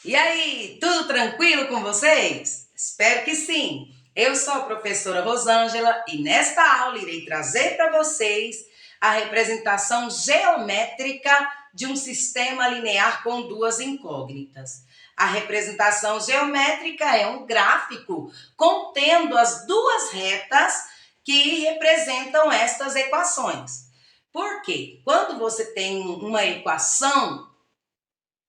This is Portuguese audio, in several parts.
E aí, tudo tranquilo com vocês? Espero que sim. Eu sou a professora Rosângela e nesta aula irei trazer para vocês a representação geométrica de um sistema linear com duas incógnitas. A representação geométrica é um gráfico contendo as duas retas que representam estas equações. Por quê? Quando você tem uma equação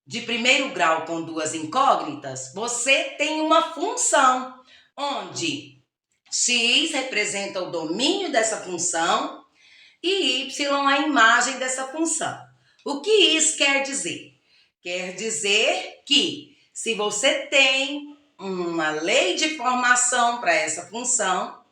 de primeiro grau com duas incógnitas, você tem uma função onde x representa o domínio dessa função e y a imagem dessa função. O que isso quer dizer? Quer dizer que se você tem uma lei de formação para essa função,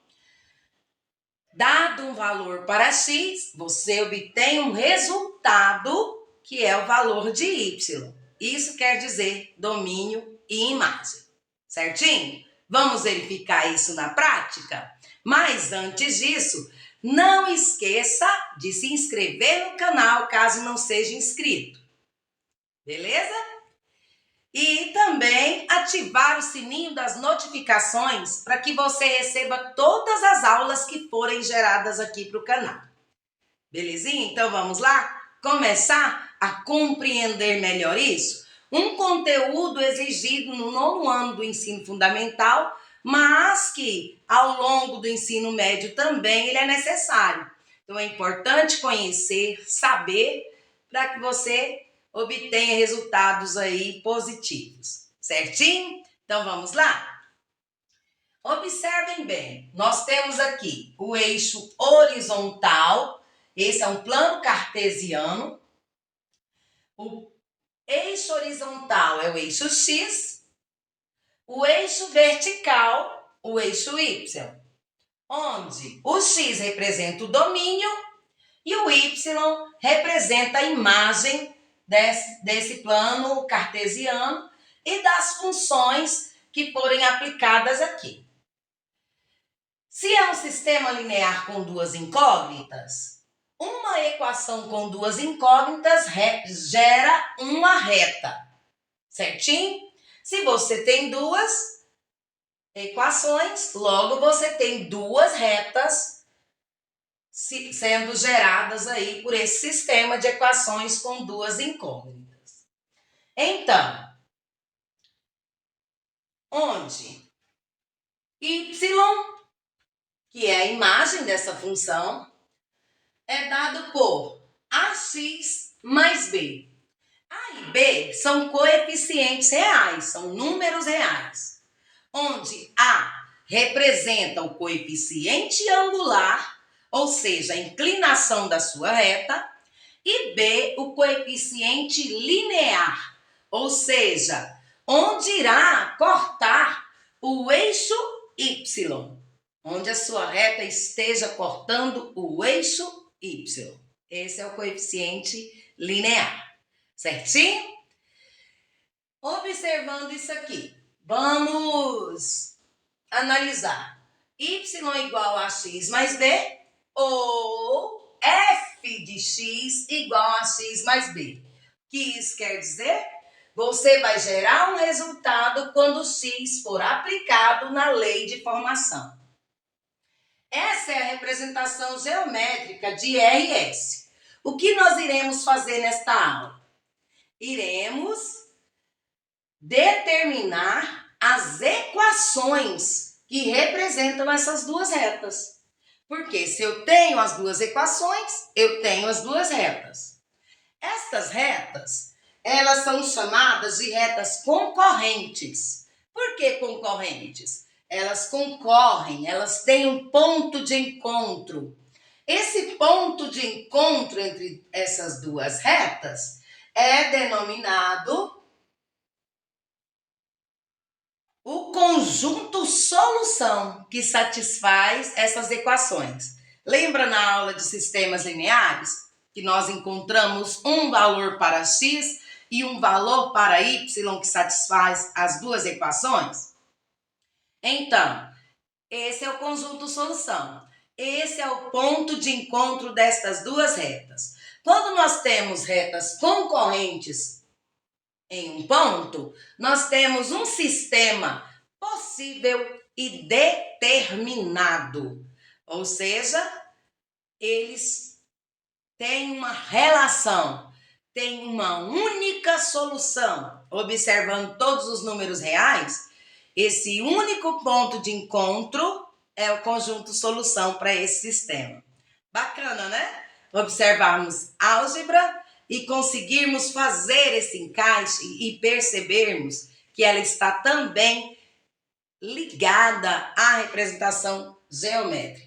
dado um valor para x, você obtém um resultado que é o valor de y. Isso quer dizer domínio e imagem, certinho? Vamos verificar isso na prática? Mas antes disso, não esqueça de se inscrever no canal caso não seja inscrito, beleza? E também ativar o sininho das notificações para que você receba todas as aulas que forem geradas aqui para o canal. Belezinha? Então vamos lá? Começar a compreender melhor isso? Um conteúdo exigido no 9º ano do ensino fundamental, mas que ao longo do ensino médio também ele é necessário. Então é importante conhecer, saber, para que você obtenha resultados aí positivos, certinho? Então vamos lá? Observem bem, nós temos aqui o eixo horizontal, esse é um plano cartesiano. O eixo horizontal é o eixo x, o eixo vertical, o eixo y, onde o x representa o domínio e o y representa a imagem desse plano cartesiano e das funções que forem aplicadas aqui. Se é um sistema linear com duas incógnitas, uma equação com duas incógnitas gera uma reta, certinho? Se você tem duas equações, logo você tem duas retas sendo geradas aí por esse sistema de equações com duas incógnitas. Então, onde y, que é a imagem dessa função, é dado por ax mais b. A e b são coeficientes reais, são números reais, onde a representa o coeficiente angular, ou seja, a inclinação da sua reta, e b o coeficiente linear, ou seja, onde irá cortar o eixo y, onde a sua reta esteja cortando o eixo y. Esse é o coeficiente linear, certinho? Observando isso aqui, vamos analisar. Y igual a x mais b ou f de x igual a x mais b. O que isso quer dizer? Você vai gerar um resultado quando x for aplicado na lei de formação. Essa é a representação geométrica de RS. O que nós iremos fazer nesta aula? Iremos determinar as equações que representam essas duas retas. Porque se eu tenho as duas equações, eu tenho as duas retas. Estas retas, elas são chamadas de retas concorrentes. Por que concorrentes? Elas concorrem, elas têm um ponto de encontro. Esse ponto de encontro entre essas duas retas é denominado o conjunto solução que satisfaz essas equações. Lembra na aula de sistemas lineares que nós encontramos um valor para x e um valor para y que satisfaz as duas equações? Então, esse é o conjunto solução. Esse é o ponto de encontro destas duas retas. Quando nós temos retas concorrentes em um ponto, nós temos um sistema possível e determinado. Ou seja, eles têm uma relação, têm uma única solução. Observando todos os números reais, esse único ponto de encontro é o conjunto solução para esse sistema. Bacana, né? Observarmos álgebra e conseguirmos fazer esse encaixe e percebermos que ela está também ligada à representação geométrica.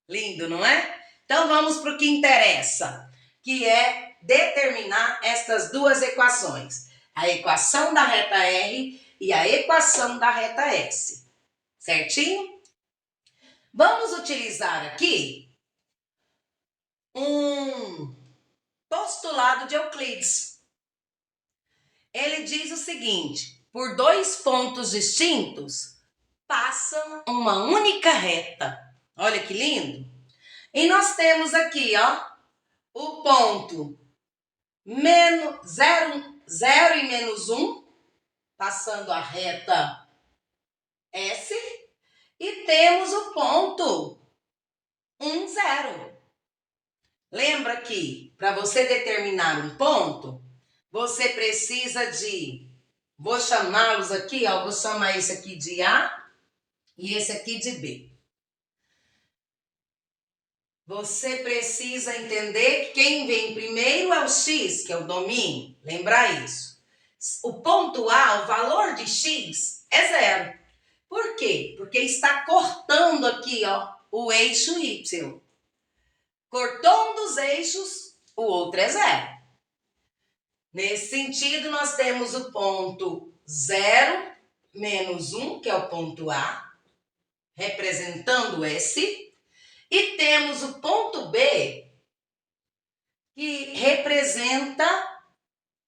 Lindo, não é? Então vamos para o que interessa, que é determinar estas duas equações. A equação da reta R e a equação da reta S. Certinho? Vamos utilizar aqui um postulado de Euclides. Ele diz o seguinte: por dois pontos distintos passa uma única reta. Olha que lindo! E nós temos aqui, ó, o ponto menos 0, 0 e menos 1, passando a reta S, e temos o ponto 1, 0. Lembra que para você determinar um ponto, você precisa de, vou chamá-los aqui, ó, vou chamar esse aqui de A e esse aqui de B. Você precisa entender que quem vem primeiro é o x, que é o domínio. Lembra isso. O ponto A, o valor de x, é 0. Por quê? Porque está cortando aqui, ó, o eixo y. Cortou um dos eixos, o outro é 0. Nesse sentido, nós temos o ponto 0 menos 1, que é o ponto A, representando S. E temos o ponto B, que representa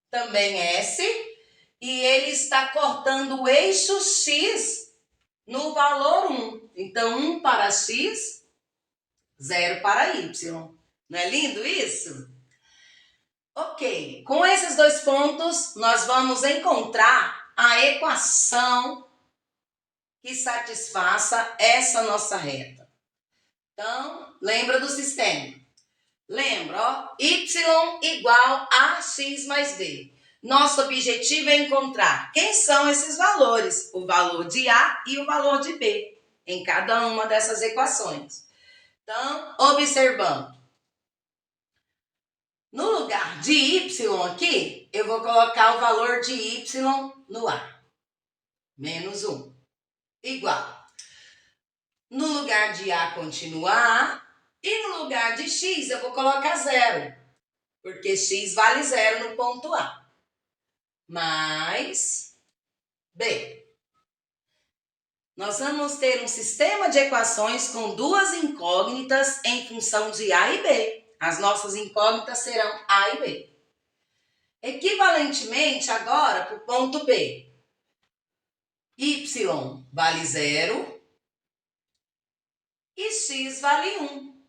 também S, e ele está cortando o eixo X no valor 1. Então, 1 para X, 0 para Y. Não é lindo isso? Ok, com esses dois pontos, nós vamos encontrar a equação que satisfaça essa nossa reta. Então, lembra do sistema? Lembra, ó, y igual a x mais b. Nosso objetivo é encontrar quem são esses valores, o valor de A e o valor de B, em cada uma dessas equações. Então, observando. No lugar de y aqui, eu vou colocar o valor de y no A. Menos 1. Igual. No lugar de A, continua A. E no lugar de x, eu vou colocar 0. Porque x vale 0 no ponto A. Mais B. Nós vamos ter um sistema de equações com duas incógnitas em função de A e B. As nossas incógnitas serão A e B. Equivalentemente, agora, para o ponto B. Y vale 0 e x vale 1.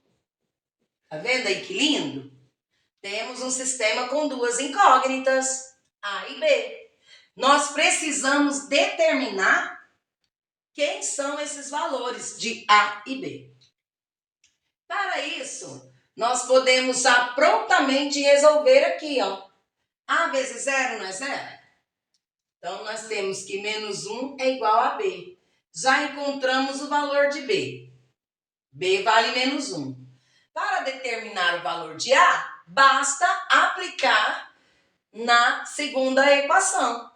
Tá vendo aí que lindo? Temos um sistema com duas incógnitas, A e B. Nós precisamos determinar quem são esses valores de A e B. Para isso, nós podemos já prontamente resolver aqui, ó. A vezes 0 não é 0? Então, nós temos que menos 1 é igual a B. Já encontramos o valor de B. B vale menos 1. Para determinar o valor de A, basta aplicar na segunda equação.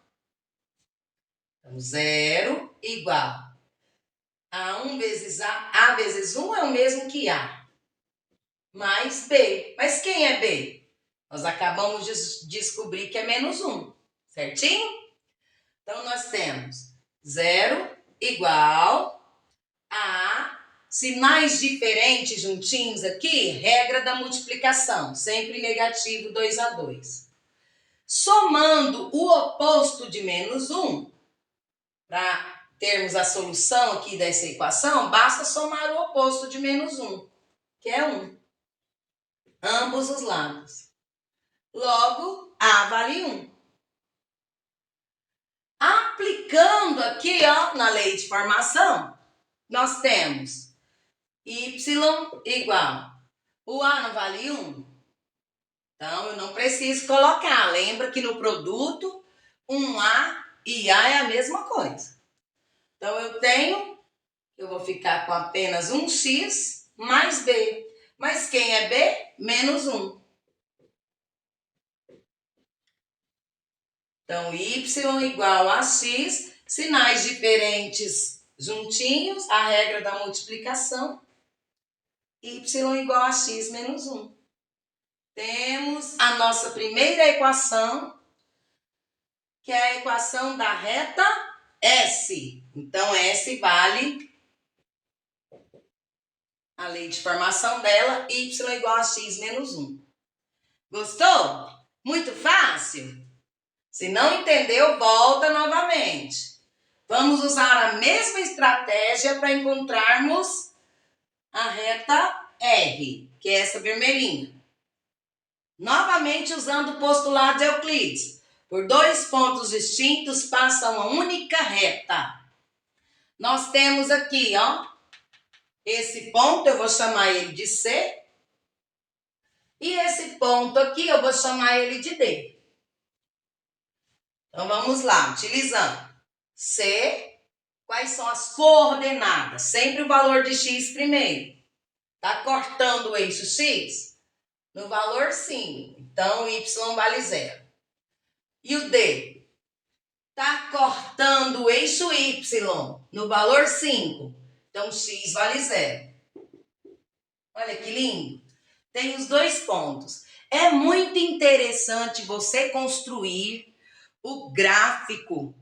Então, 0 igual a 1 vezes A vezes 1 é o mesmo que A, mais B. Mas quem é B? Nós acabamos de descobrir que é menos 1, certinho? Então, nós temos 0 igual a sinais diferentes juntinhos aqui, regra da multiplicação, sempre negativo 2 a 2. Somando o oposto de menos 1, para termos a solução aqui dessa equação, basta somar o oposto de menos 1, que é 1. Ambos os lados. Logo, A vale 1. Aplicando aqui, ó, na lei de formação, nós temos y igual. O A não vale 1? Então, eu não preciso colocar. Lembra que no produto, 1A e A é a mesma coisa. Então, eu vou ficar com apenas 1x mais B. Mas quem é B? Menos 1. Então, y igual a x, sinais diferentes juntinhos, a regra da multiplicação, y igual a x menos 1. Temos a nossa primeira equação, que é a equação da reta S. Então, S vale a lei de formação dela, y igual a x menos 1. Gostou? Muito fácil? Se não entendeu, volta novamente. Vamos usar a mesma estratégia para encontrarmos a reta R, que é essa vermelhinha. Novamente usando o postulado de Euclides. Por dois pontos distintos passa uma única reta. Nós temos aqui, ó, esse ponto eu vou chamar ele de C. E esse ponto aqui eu vou chamar ele de D. Então vamos lá, utilizando C, quais são as coordenadas? Sempre o valor de x primeiro. Tá cortando o eixo x? No valor 5. Então, y vale 0. E o D? Tá cortando o eixo y no valor 5. Então, x vale 0. Olha que lindo. Tem os dois pontos. É muito interessante você construir o gráfico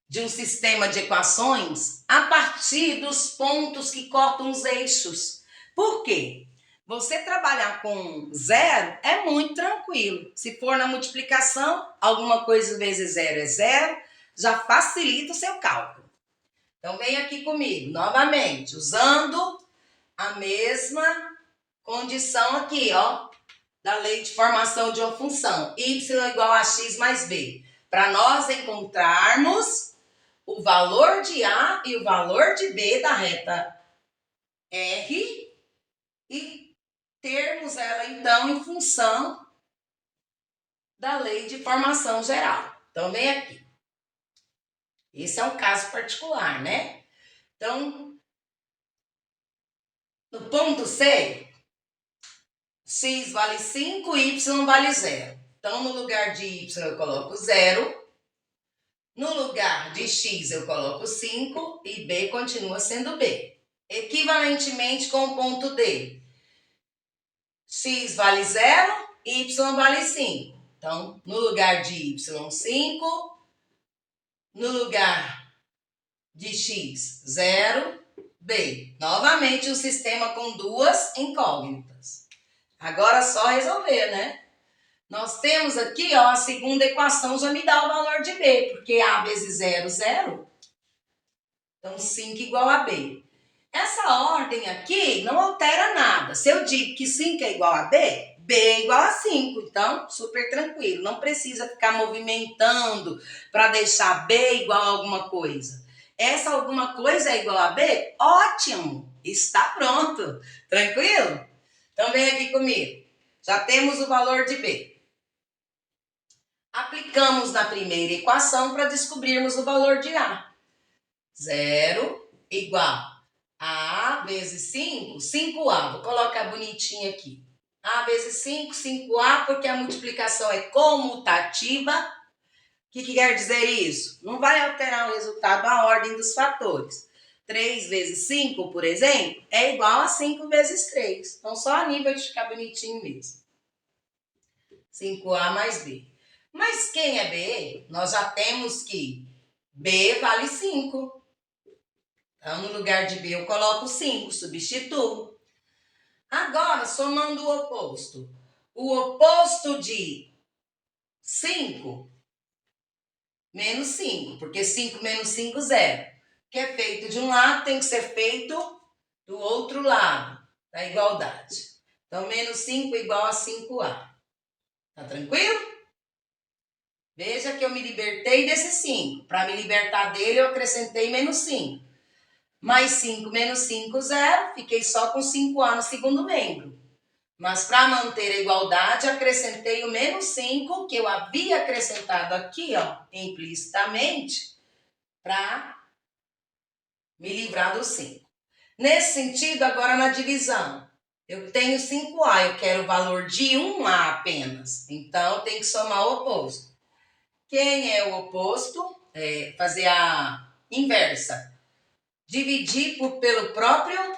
de um sistema de equações a partir dos pontos que cortam os eixos. Por quê? Você trabalhar com 0 é muito tranquilo. Se for na multiplicação, alguma coisa vezes 0 é 0, já facilita o seu cálculo. Então, vem aqui comigo, novamente, usando a mesma condição aqui, ó, da lei de formação de uma função, y igual a x mais b, para nós encontrarmos o valor de A e o valor de B da reta R e termos ela, então, em função da lei de formação geral. Então, vem aqui. Esse é um caso particular, né? Então, no ponto C, x vale 5, y vale 0. Então, no lugar de y eu coloco 0. No lugar de x eu coloco 5 e b continua sendo b. Equivalentemente com o ponto D. X vale 0, y vale 5. Então, no lugar de y, 5. No lugar de x, 0, b. Novamente, um sistema com duas incógnitas. Agora, só resolver, né? Nós temos aqui, ó, a segunda equação já me dá o valor de B, porque A vezes 0, 0. Então, 5 igual a B. Essa ordem aqui não altera nada. Se eu digo que 5 é igual a B, B é igual a 5. Então, super tranquilo. Não precisa ficar movimentando para deixar B igual a alguma coisa. Essa alguma coisa é igual a B? Ótimo! Está pronto. Tranquilo? Então, vem aqui comigo. Já temos o valor de B. Aplicamos na primeira equação para descobrirmos o valor de A. 0 igual a vezes 5, 5A. Vou colocar bonitinho aqui. A vezes 5, 5A, porque a multiplicação é comutativa. O que quer dizer isso? Não vai alterar o resultado, a ordem dos fatores. 3 vezes 5, por exemplo, é igual a 5 vezes 3. Então, só a nível de ficar bonitinho mesmo. 5A mais B. Mas quem é B? Nós já temos que B vale 5. Então, no lugar de B eu coloco 5, substituo. Agora, somando o oposto. O oposto de 5, menos 5, porque 5 menos 5, 0. O que é feito de um lado tem que ser feito do outro lado, da igualdade. Então, menos 5 igual a 5A. Tá tranquilo? Veja que eu me libertei desse 5. Para me libertar dele, eu acrescentei menos 5. Mais 5 menos 5, 0. Fiquei só com 5A no segundo membro. Mas para manter a igualdade, acrescentei o menos 5, que eu havia acrescentado aqui, ó, implicitamente, para me livrar do 5. Nesse sentido, agora na divisão, eu tenho 5A, eu quero o valor de 1A apenas. Então, eu tenho que somar o oposto. Quem é o oposto? Fazer a inversa. Dividir pelo próprio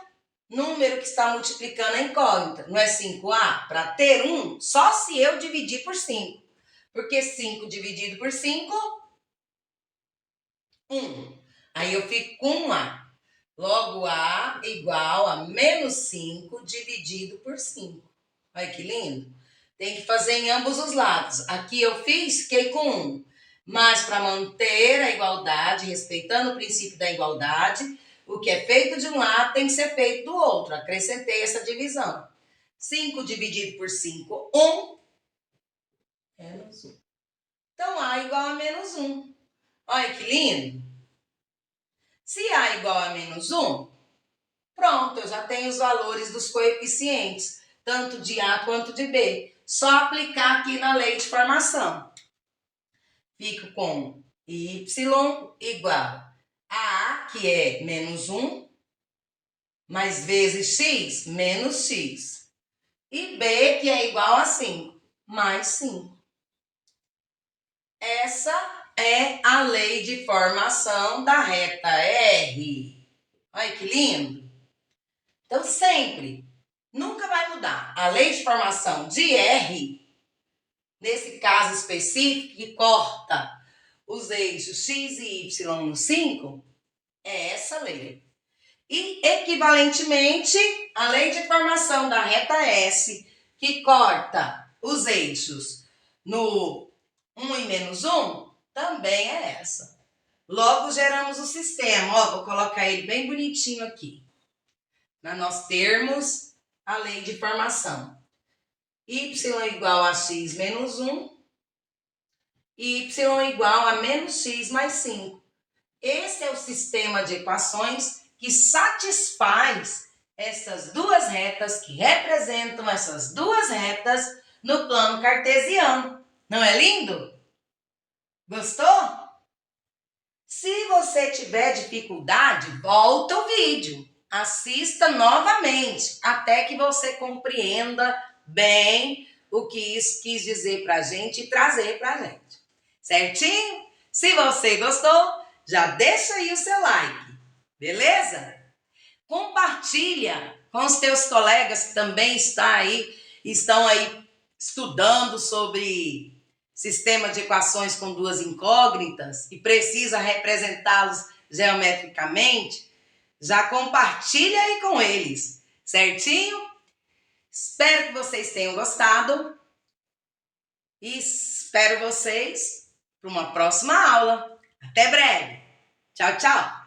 número que está multiplicando a incógnita. Não é 5A? Para ter 1, só se eu dividir por 5. Porque 5 dividido por 5, 1. Aí eu fico com 1A. Logo, A igual a menos 5 dividido por 5. Olha que lindo. Tem que fazer em ambos os lados. Aqui eu fiquei com 1. Mas para manter a igualdade, respeitando o princípio da igualdade, o que é feito de um lado tem que ser feito do outro. Acrescentei essa divisão. 5 dividido por 5, 1. Menos 1. Então, A igual a menos 1. Olha que lindo. Se A igual a menos 1, pronto, eu já tenho os valores dos coeficientes, tanto de A quanto de B. Só aplicar aqui na lei de formação. Fico com y igual a A, que é menos 1, mais vezes x, menos x. E B, que é igual a 5, mais 5. Essa é a lei de formação da reta R. Olha que lindo! Então, sempre, nunca vai mudar. A lei de formação de R, nesse caso específico, que corta os eixos x e y no 5, é essa lei. E, equivalentemente, a lei de formação da reta S, que corta os eixos no 1 e menos 1, também é essa. Logo, geramos o sistema. Ó, vou colocar ele bem bonitinho aqui. Nós termos a lei de formação. Y igual a x menos 1, e y igual a menos x mais 5. Esse é o sistema de equações que satisfaz essas duas retas, que representam essas duas retas no plano cartesiano. Não é lindo? Gostou? Se você tiver dificuldade, volta o vídeo. Assista novamente, até que você compreenda bem o que isso quis dizer pra gente e trazer pra gente. Certinho? Se você gostou, já deixa aí o seu like, beleza? Compartilha com os teus colegas que também estão aí estudando sobre sistema de equações com duas incógnitas e precisa representá-los geometricamente. Já compartilha aí com eles, certinho? Espero que vocês tenham gostado e espero vocês para uma próxima aula. Até breve. Tchau, tchau.